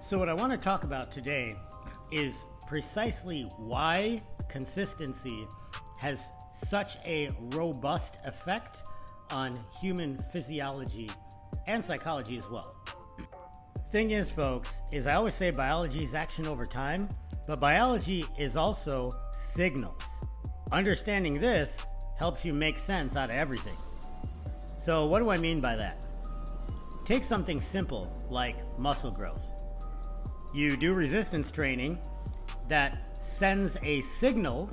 So what I want to talk about today is precisely why consistency has such a robust effect on human physiology and psychology as well. Thing is, folks, is I always say biology is action over time, but biology is also signals. Understanding this helps you make sense out of everything. So what do I mean by that? Take something simple like muscle growth. You do resistance training that sends a signal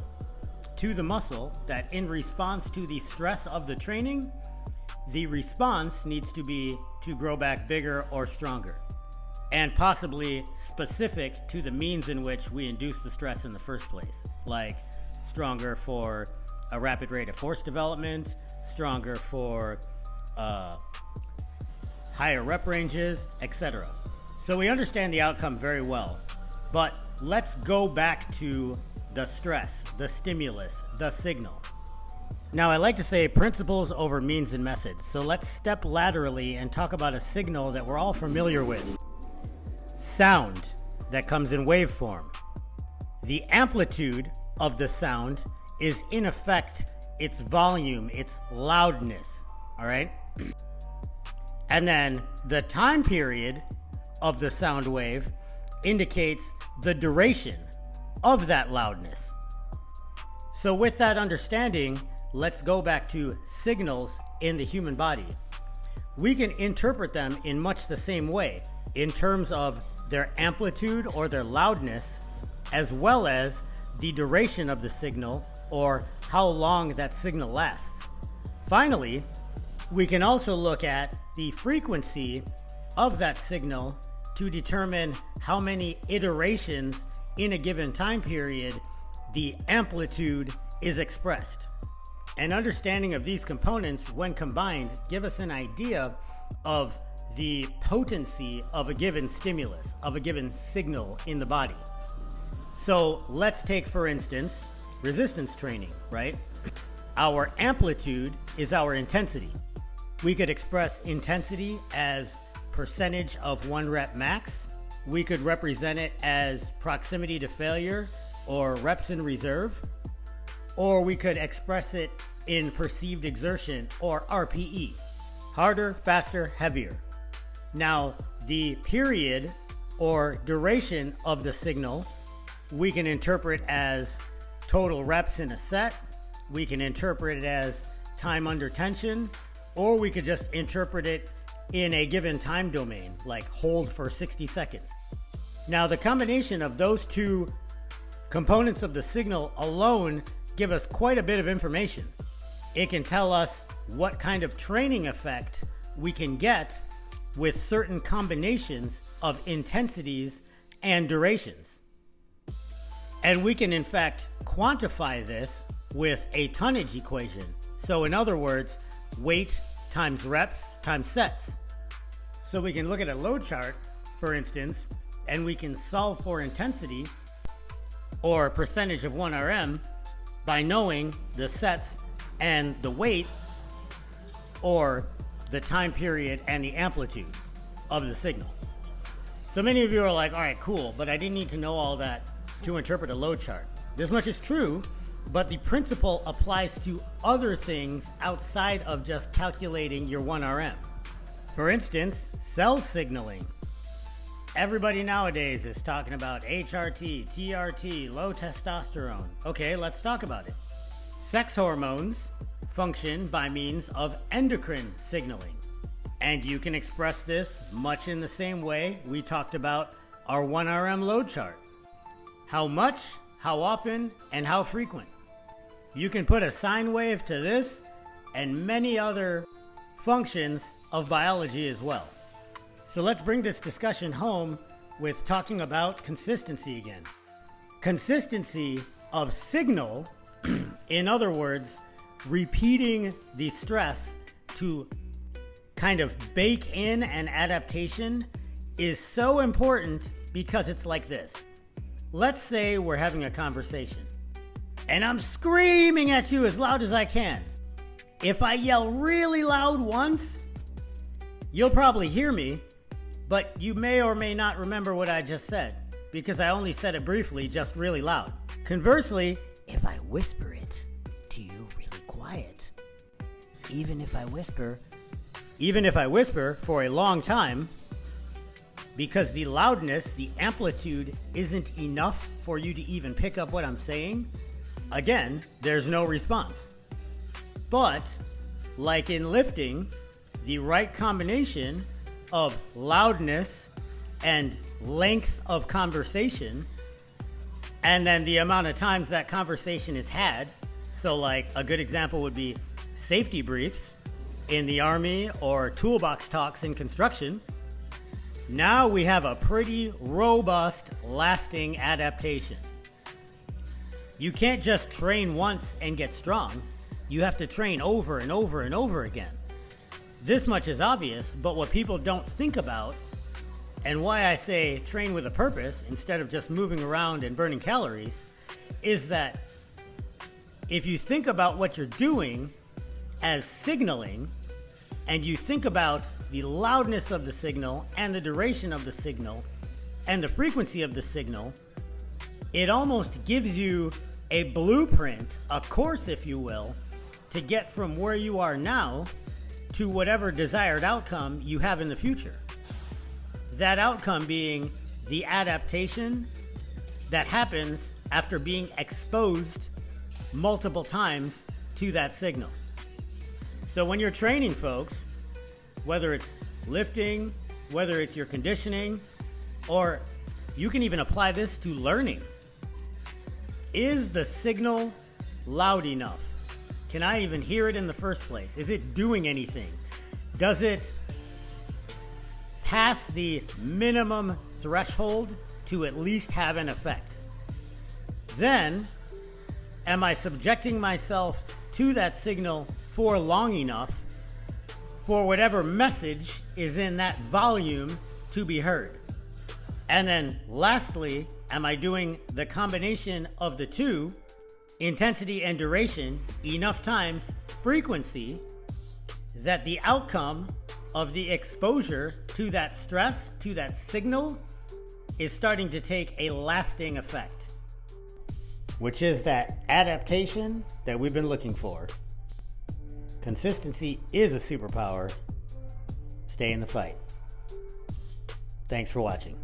to the muscle that in response to the stress of the training, the response needs to be to grow back bigger or stronger, and possibly specific to the means in which we induce the stress in the first place, like stronger for a rapid rate of force development, stronger for higher rep ranges, etc. So we understand the outcome very well, but let's go back to the stress, the stimulus, the signal. Now I like to say principles over means and methods. So let's step laterally and talk about a signal that we're all familiar with. Sound that comes in waveform. The amplitude of the sound is in effect its volume, its loudness, all right? And then the time period of the sound wave indicates the duration of that loudness. So with that understanding, let's go back to signals in the human body. We can interpret them in much the same way in terms of their amplitude or their loudness, as well as the duration of the signal or how long that signal lasts. Finally, we can also look at the frequency of that signal to determine how many iterations in a given time period the amplitude is expressed. An understanding of these components when combined give us an idea of the potency of a given stimulus, of a given signal in the body. So let's take, for instance, resistance training, right? Our amplitude is our intensity. We could express intensity as percentage of 1 rep max. We could represent it as proximity to failure or reps in reserve, or we could express it in perceived exertion or RPE, harder, faster, heavier. Now, the period or duration of the signal, we can interpret as total reps in a set. We can interpret it as time under tension, or we could just interpret it in a given time domain, like hold for 60 seconds. Now, the combination of those two components of the signal alone give us quite a bit of information. It can tell us what kind of training effect we can get with certain combinations of intensities and durations. And we can in fact quantify this with a tonnage equation. So in other words, weight times reps times sets. So we can look at a load chart, for instance, and we can solve for intensity or percentage of 1 RM by knowing the sets and the weight or the time period and the amplitude of the signal. So many of you are like, all right, cool, but I didn't need to know all that to interpret a load chart. This much is true, but the principle applies to other things outside of just calculating your 1 RM. For instance, cell signaling. Everybody nowadays is talking about HRT, TRT, low testosterone. Okay, let's talk about it. Sex hormones function by means of endocrine signaling. And you can express this much in the same way we talked about our 1 RM load chart. How much, how often, and how frequent. You can put a sine wave to this and many other functions of biology as well. So let's bring this discussion home with talking about consistency again. Consistency of signal, in other words, repeating the stress to kind of bake in an adaptation is so important because it's like this. Let's say we're having a conversation and I'm screaming at you as loud as I can. If I yell really loud once, you'll probably hear me, but you may or may not remember what I just said, because I only said it briefly, just really loud. Conversely, if I whisper it to you really quiet, even if I whisper for a long time, because the loudness, the amplitude isn't enough for you to even pick up what I'm saying, again, there's no response. But, like in lifting, the right combination of loudness and length of conversation, and then the amount of times that conversation is had. So like a good example would be safety briefs in the Army or toolbox talks in construction. Now we have a pretty robust, lasting adaptation. You can't just train once and get strong. You have to train over and over and over again. This much is obvious, but what people don't think about, and why I say train with a purpose instead of just moving around and burning calories, is that if you think about what you're doing as signaling, and you think about the loudness of the signal and the duration of the signal and the frequency of the signal, it almost gives you a blueprint, a course if you will, to get from where you are now to whatever desired outcome you have in the future. That outcome being the adaptation that happens after being exposed multiple times to that signal. So when you're training folks, whether it's lifting, whether it's your conditioning, or you can even apply this to learning, is the signal loud enough? Can I even hear it in the first place? Is it doing anything? Does it pass the minimum threshold to at least have an effect? Then, am I subjecting myself to that signal for long enough for whatever message is in that volume to be heard? And then lastly, am I doing the combination of the two, intensity and duration, enough times frequency, that the outcome of the exposure to that stress, to that signal, is starting to take a lasting effect, which is that adaptation that we've been looking for. Consistency is a superpower. Stay in the fight. Thanks for watching.